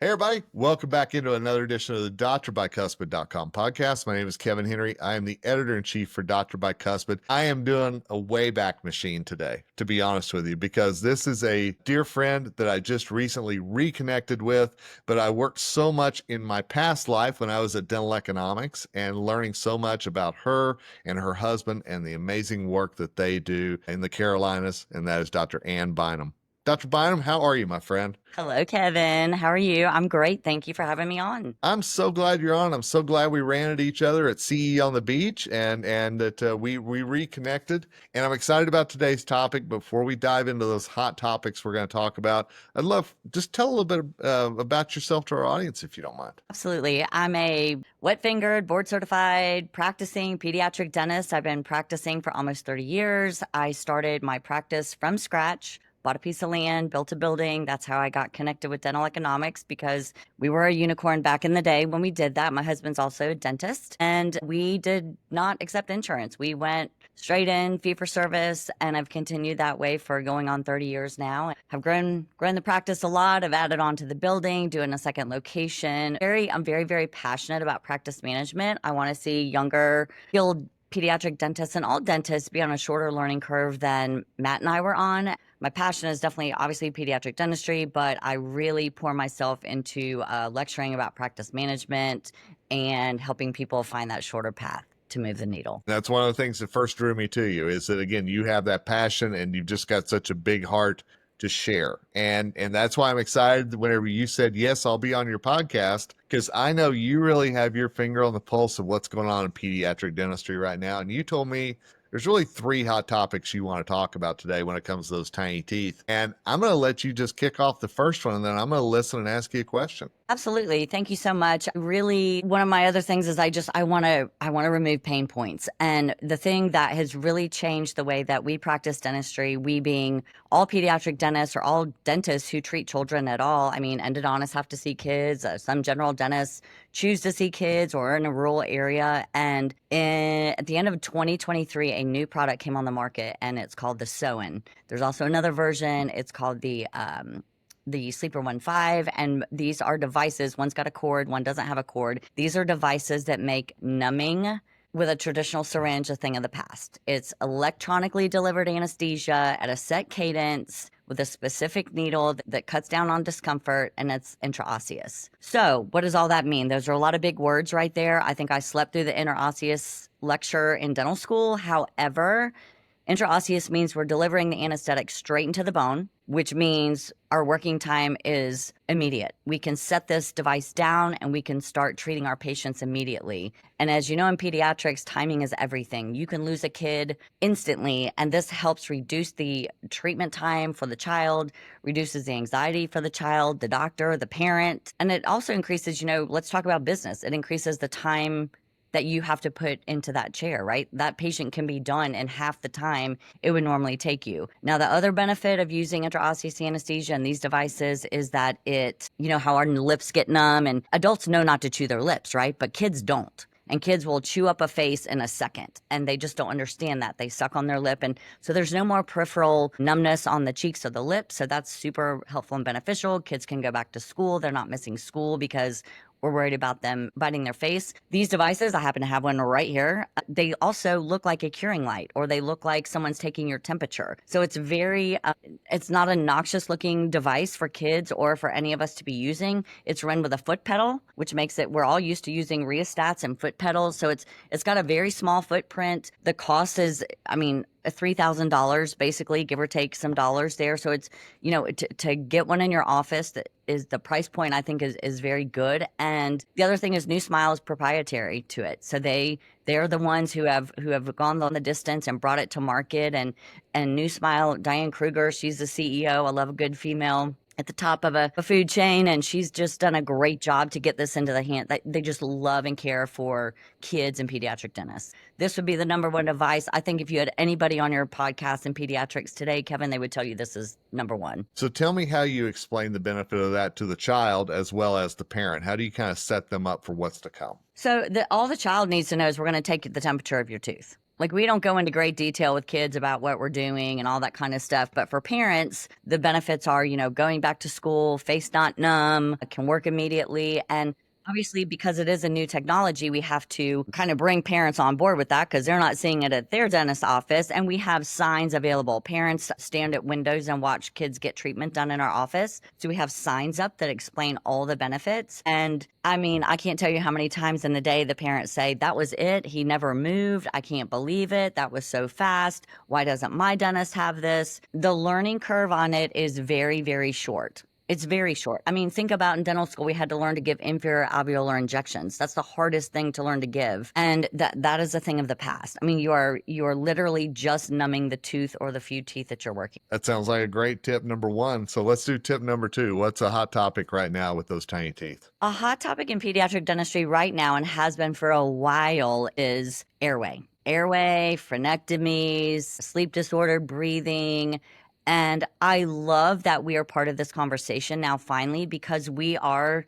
Hey, everybody. Welcome back into another edition of the DrBicuspid.com podcast. My name is Kevin Henry. I am the editor-in-chief for Dr. Bicuspid. I am doing a Wayback Machine today, to be honest with you, because this is a dear friend that I just recently reconnected with, but I worked so much in my past life when I was at Dental Economics and learning so much about her and her husband and the amazing work that they do in the Carolinas, and that is Dr. Ann Bynum. Dr. Bynum, how are you, my friend? Hello, Kevin. How are you? I'm great. Thank you for having me on. I'm so glad you're on. I'm so glad we ran into each other at CE on the beach and that we reconnected. And I'm excited about today's topic. Before we dive into those hot topics we're going to talk about, I'd love just tell a little bit about yourself to our audience, if you don't mind. Absolutely. I'm a wet-fingered, board-certified, practicing pediatric dentist. I've been practicing for almost 30 years. I started my practice from scratch. Bought a piece of land, built a building. That's how I got connected with dental economics, because we were a unicorn back in the day when we did that. My husband's also a dentist, and we did not accept insurance. We went straight in, fee for service, and I've continued that way for going on 30 years now. Have grown the practice a lot. I've added on to the building, doing a second location. I'm very passionate about practice management. I want to see younger, skilled pediatric dentists and all dentists be on a shorter learning curve than Matt and I were on. My passion is definitely obviously pediatric dentistry, but I really pour myself into lecturing about practice management and helping people find that shorter path to move the needle. That's one of the things that first drew me to you, is that, again, you have that passion and you've just got such a big heart to share. And that's why I'm excited whenever you said, yes, I'll be on your podcast, because I know you really have your finger on the pulse of what's going on in pediatric dentistry right now. And you told me there's really three hot topics you want to talk about today when it comes to those tiny teeth. And I'm going to let you just kick off the first one, and then I'm going to listen and ask you a question. Absolutely. Thank you so much. Really, one of my other things is I want to remove pain points. And the thing that has really changed the way that we practice dentistry, we being all pediatric dentists or all dentists who treat children at all. I mean, endodontists have to see kids. Some general dentists choose to see kids or in a rural area. And at the end of 2023, a new product came on the market, and it's called the Soin. There's also another version. It's called the Sleeper 1.5, and these are devices. One's got a cord, one doesn't have a cord. These are devices that make numbing with a traditional syringe a thing of the past. It's electronically delivered anesthesia at a set cadence with a specific needle that cuts down on discomfort, and it's intraosseous. So what does all that mean? Those are a lot of big words right there. I think I slept through the interosseous lecture in dental school. However, intraosseous means we're delivering the anesthetic straight into the bone, which means our working time is immediate. We can set this device down and we can start treating our patients immediately. And as you know, in pediatrics, timing is everything. You can lose a kid instantly, and this helps reduce the treatment time for the child, reduces the anxiety for the child, the doctor, the parent. And it also increases, let's talk about business. It increases the time that you have to put into that chair, right? That patient can be done in half the time it would normally take you. Now, the other benefit of using intraosseous anesthesia and these devices is that how our lips get numb, and adults know not to chew their lips, right? But kids don't. And kids will chew up a face in a second, and they just don't understand that. They suck on their lip, and so there's no more peripheral numbness on the cheeks or the lips, so that's super helpful and beneficial. Kids can go back to school. They're not missing school because we're worried about them biting their face. These devices, I happen to have one right here. They also look like a curing light, or they look like someone's taking your temperature. So it's it's not a noxious looking device for kids or for any of us to be using. It's run with a foot pedal, which makes it, we're all used to using rheostats and foot pedals. So it's got a very small footprint. The cost is, $3,000 basically, give or take some dollars there. So it's, to get one in your office, that is the price point, I think is very good. And the other thing is New Smile is proprietary to it. So they're the ones who have gone on the distance and brought it to market. And New Smile, Diane Kruger, she's the CEO. I love a good female at the top of a food chain, and she's just done a great job to get this into the hand. They just love and care for kids and pediatric dentists. This would be the number one device. I think if you had anybody on your podcast in pediatrics today, Kevin, they would tell you this is number one. So tell me how you explain the benefit of that to the child as well as the parent. How do you kind of set them up for what's to come? So all the child needs to know is we're going to take the temperature of your tooth. Like, we don't go into great detail with kids about what we're doing and all that kind of stuff. But for parents, the benefits are, going back to school, face not numb, can work immediately. And obviously, because it is a new technology, we have to kind of bring parents on board with that because they're not seeing it at their dentist's office. And we have signs available. Parents stand at windows and watch kids get treatment done in our office. So we have signs up that explain all the benefits. And I mean, I can't tell you how many times in the day the parents say, that was it. He never moved. I can't believe it. That was so fast. Why doesn't my dentist have this? The learning curve on it is very, very short. It's very short. I mean, think about in dental school, we had to learn to give inferior alveolar injections. That's the hardest thing to learn to give. And that is a thing of the past. I mean, you are literally just numbing the tooth or the few teeth that you're working. That sounds like a great tip number one. So let's do tip number two. What's a hot topic right now with those tiny teeth? A hot topic in pediatric dentistry right now, and has been for a while, is airway. Airway, frenectomies, sleep disordered breathing. And I love that we are part of this conversation now, finally, because we are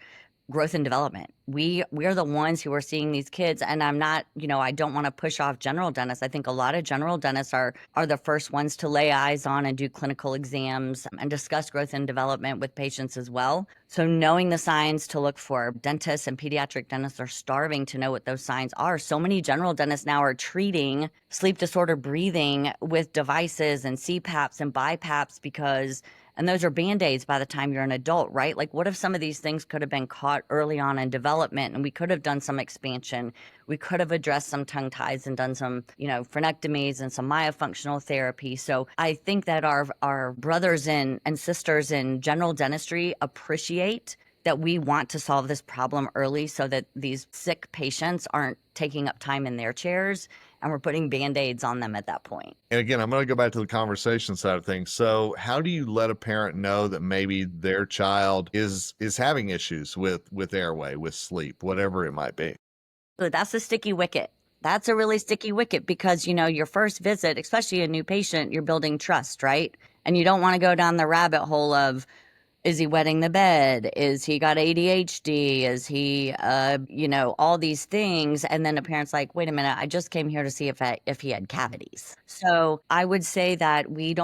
growth and development. We are the ones who are seeing these kids. And I'm not, I don't want to push off general dentists. I think a lot of general dentists are the first ones to lay eyes on and do clinical exams and discuss growth and development with patients as well. So knowing the signs to look for, dentists and pediatric dentists are starving to know what those signs are. So many general dentists now are treating sleep disorder breathing with devices and CPAPs and BiPAPs and those are Band-Aids by the time you're an adult, right? Like, what if some of these things could have been caught early on in development and we could have done some expansion? We could have addressed some tongue ties and done some, frenectomies and some myofunctional therapy. So I think that our brothers and sisters in general dentistry appreciate that we want to solve this problem early so that these sick patients aren't taking up time in their chairs and we're putting Band-Aids on them at that point. And again, I'm going to go back to the conversation side of things. So how do you let a parent know that maybe their child is having issues with airway, with sleep, whatever it might be? So that's a sticky wicket. That's a really sticky wicket because, your first visit, especially a new patient, you're building trust, right? And you don't want to go down the rabbit hole of, is he wetting the bed? Is he got ADHD? Is he, all these things? And then the parent's like, wait a minute, I just came here to see if he had cavities. So I would say that we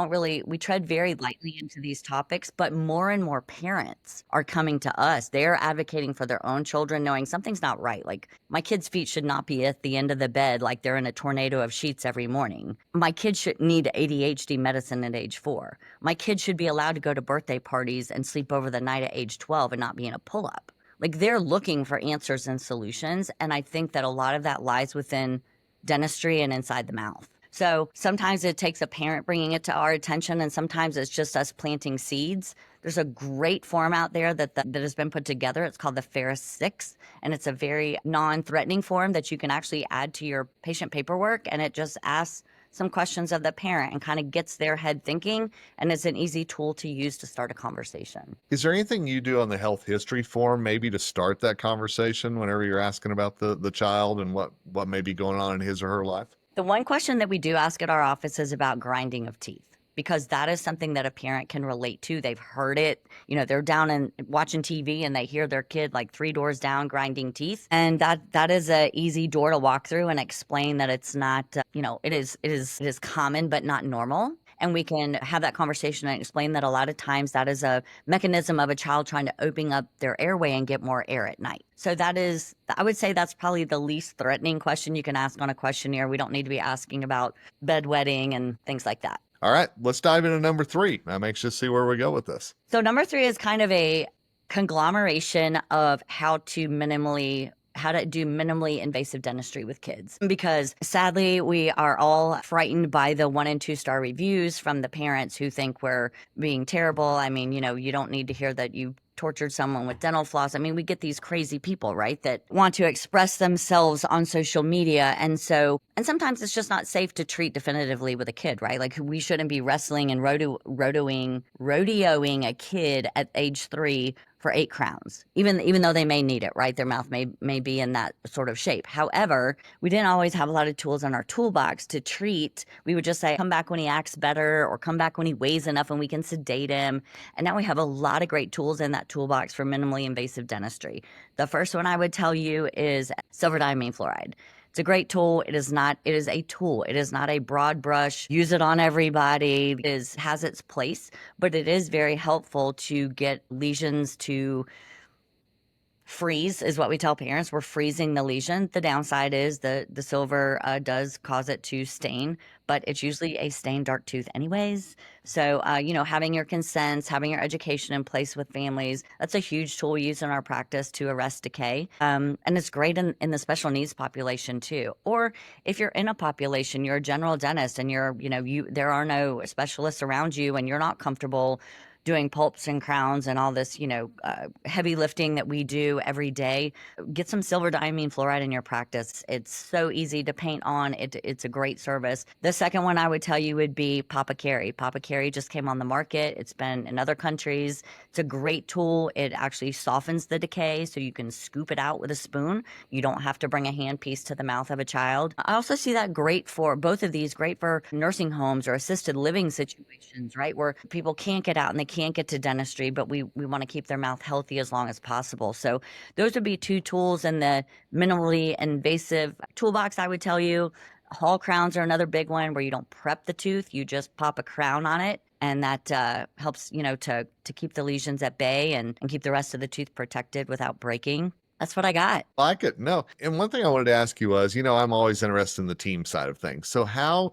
tread very lightly into these topics, but more and more parents are coming to us. They're advocating for their own children, knowing something's not right. Like, my kid's feet should not be at the end of the bed like they're in a tornado of sheets every morning. My kid should need ADHD medicine at age 4. My kid should be allowed to go to birthday parties and sleep over the night at age 12 and not be in a pull-up. Like, they're looking for answers and solutions. And I think that a lot of that lies within dentistry and inside the mouth. So sometimes it takes a parent bringing it to our attention, and sometimes it's just us planting seeds. There's a great form out there that has been put together. It's called the Ferris 6, and it's a very non-threatening form that you can actually add to your patient paperwork, and it just asks some questions of the parent and kind of gets their head thinking, and it's an easy tool to use to start a conversation. Is there anything you do on the health history form maybe to start that conversation whenever you're asking about the child and what may be going on in his or her life? The one question that we do ask at our office is about grinding of teeth, because that is something that a parent can relate to. They've heard it. They're down and watching TV and they hear their kid like 3 doors down grinding teeth. And that is a easy door to walk through and explain that it's not, it is common, but not normal. And we can have that conversation and explain that a lot of times that is a mechanism of a child trying to open up their airway and get more air at night. So I would say that's probably the least threatening question you can ask on a questionnaire. We don't need to be asking about bedwetting and things like that. All right, let's dive into number 3. I'm anxious to see where we go with this. So number 3 is kind of a conglomeration of how to do minimally invasive dentistry with kids. Because sadly, we are all frightened by the 1 and 2 star reviews from the parents who think we're being terrible. I mean, you don't need to hear that you tortured someone with dental floss. I mean, we get these crazy people, right, that want to express themselves on social media. And sometimes it's just not safe to treat definitively with a kid, right? Like, we shouldn't be wrestling and rodeoing a kid at age 3 for 8 crowns, even though they may need it, right? Their mouth may be in that sort of shape. However, we didn't always have a lot of tools in our toolbox to treat. We would just say, come back when he acts better, or come back when he weighs enough and we can sedate him. And now we have a lot of great tools in that toolbox for minimally invasive dentistry. The first one I would tell you is silver diamine fluoride. It's a great tool. It is a tool. It is not a broad brush, use it on everybody. Has its place, but it is very helpful to get lesions to freeze is what we tell parents. We're freezing the lesion. The downside is the silver does cause it to stain, but it's usually a stained dark tooth anyways. So, having your consents, having your education in place with families, that's a huge tool we use in our practice to arrest decay. And it's great in the special needs population too. Or if you're in a population, you're a general dentist and there are no specialists around you and you're not comfortable doing pulps and crowns and all this, heavy lifting that we do every day, get some silver diamine fluoride in your practice. It's so easy to paint on. It's a great service. The second one I would tell you would be Papa Carry. Papa Carry just came on the market. It's been in other countries. It's a great tool. It actually softens the decay so you can scoop it out with a spoon. You don't have to bring a handpiece to the mouth of a child. I also see that great for both of these, great for nursing homes or assisted living situations, right? Where people can't get out and they can't get to dentistry, but we want to keep their mouth healthy as long as possible. So those would be two tools in the minimally invasive toolbox, I would tell you. Hall crowns are another big one where you don't prep the tooth, you just pop a crown on it. And that helps, to keep the lesions at bay and keep the rest of the tooth protected without breaking. That's what I got. Like it. No. And one thing I wanted to ask you was, I'm always interested in the team side of things. So how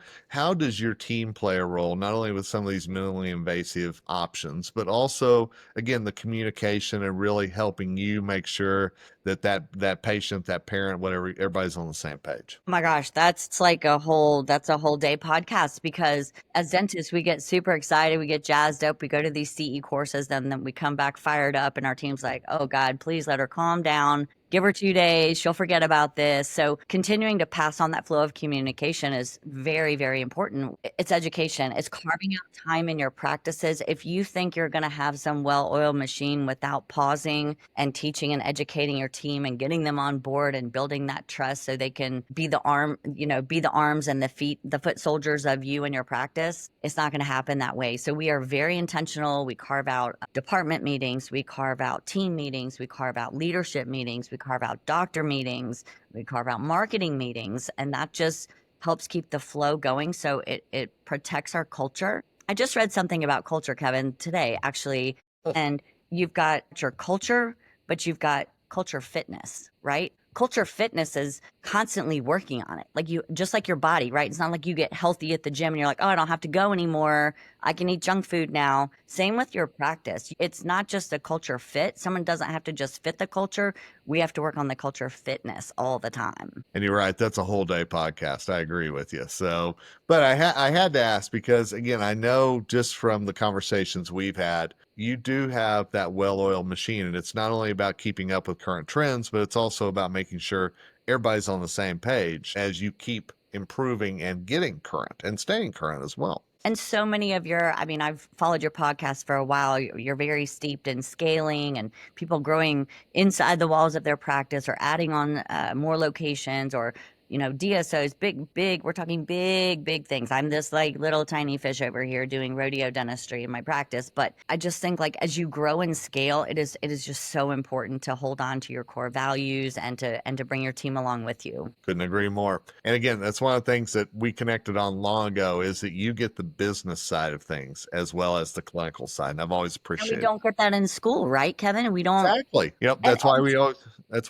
does your team play a role, not only with some of these minimally invasive options, but also, again, the communication and really helping you make sure that patient, that parent, whatever, everybody's on the same page? Oh my gosh, that's a whole day podcast because as dentists, we get super excited, we get jazzed up, we go to these CE courses, then we come back fired up and our team's like, oh God, please let her calm down. Give her 2 days, she'll forget about this. So continuing to pass on that flow of communication is very, very important. It's education. It's carving out time in your practices. If you think you're going to have some well-oiled machine without pausing and teaching and educating your team and getting them on board and building that trust so they can be the arms and the foot soldiers of you and your practice, it's not going to happen that way. So we are very intentional. We carve out department meetings. We carve out team meetings. We carve out leadership meetings. We carve out doctor meetings, we carve out marketing meetings, and that just helps keep the flow going. So it protects our culture. I just read something about culture, Kevin, today, actually. And you've got your culture, but you've got culture fitness, right? Culture fitness is constantly working on it. Just like your body, right? It's not like you get healthy at the gym and you're like, oh, I don't have to go anymore. I can eat junk food now. Same with your practice. It's not just a culture fit. Someone doesn't have to just fit the culture. We have to work on the culture fitness all the time. And you're right. That's a whole day podcast. I agree with you. So, but I had to ask because, again, I know just from the conversations we've had, you do have that well-oiled machine. And it's not only about keeping up with current trends, but it's also about making sure everybody's on the same page as you keep improving and getting current and staying current as well. And so many of I've followed your podcast for a while. You're very steeped in scaling and people growing inside the walls of their practice or adding on more locations or, DSOs, big, we're talking big things. I'm this little tiny fish over here doing rodeo dentistry in my practice. But I just think as you grow and scale, it is just so important to hold on to your core values and to bring your team along with you. Couldn't agree more. And again, that's one of the things that we connected on long ago is that you get the business side of things as well as the clinical side. And I've always appreciated. And we don't get that in school, right, Kevin? We don't. Exactly. Yep. That's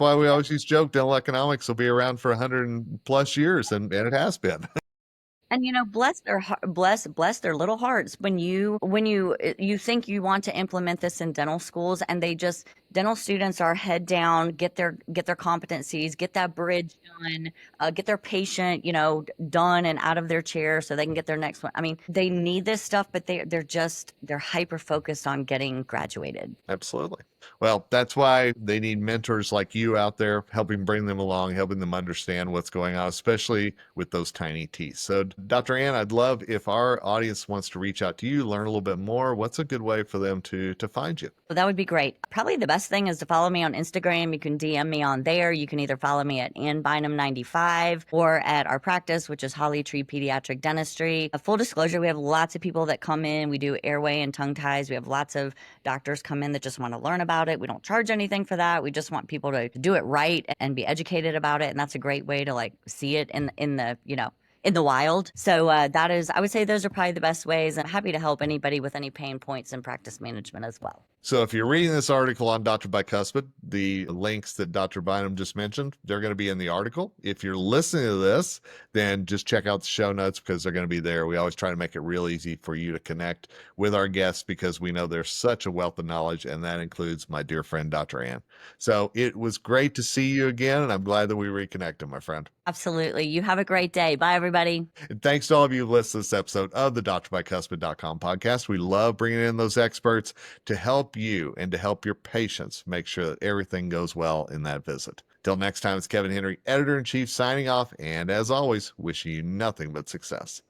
why we always used to joke dental economics will be around for 100+ years, and it has been. And bless their little hearts when you think you want to implement this in dental schools, and dental students are head down, get their competencies, get that bridge done, get their patient done and out of their chair so they can get their next one. I mean, they need this stuff, but they're hyper focused on getting graduated. Absolutely. Well, that's why they need mentors like you out there helping bring them along, helping them understand what's going on, especially with those tiny teeth. So, Dr. Ann, I'd love if our audience wants to reach out to you, learn a little bit more. What's a good way for them to find you? Well, that would be great. Probably the best best thing is to follow me on Instagram. You can DM me on there. You can either follow me at Bynum95 or at our practice, which is Holly Tree Pediatric Dentistry. A full disclosure, we have lots of people that come in. We do airway and tongue ties. We have lots of doctors come in that just want to learn about it. We don't charge anything for that. We just want people to do it right and be educated about it. And that's a great way to like see it in the, in the wild. So that is, I would say those are probably the best ways. I'm happy to help anybody with any pain points in practice management as well. So if you're reading this article on Dr. Bicuspid, the links that Dr. Bynum just mentioned, they're going to be in the article. If you're listening to this, then just check out the show notes because they're going to be there. We always try to make it real easy for you to connect with our guests because we know there's such a wealth of knowledge, and that includes my dear friend, Dr. Ann. So it was great to see you again, and I'm glad that we reconnected, my friend. Absolutely. You have a great day. Bye, everybody. And thanks to all of you who listened to this episode of the drbycuspid.com podcast. We love bringing in those experts to help you and to help your patients make sure that everything goes well in that visit. Till next time, it's Kevin Henry, Editor-in-Chief, signing off. And as always, wishing you nothing but success.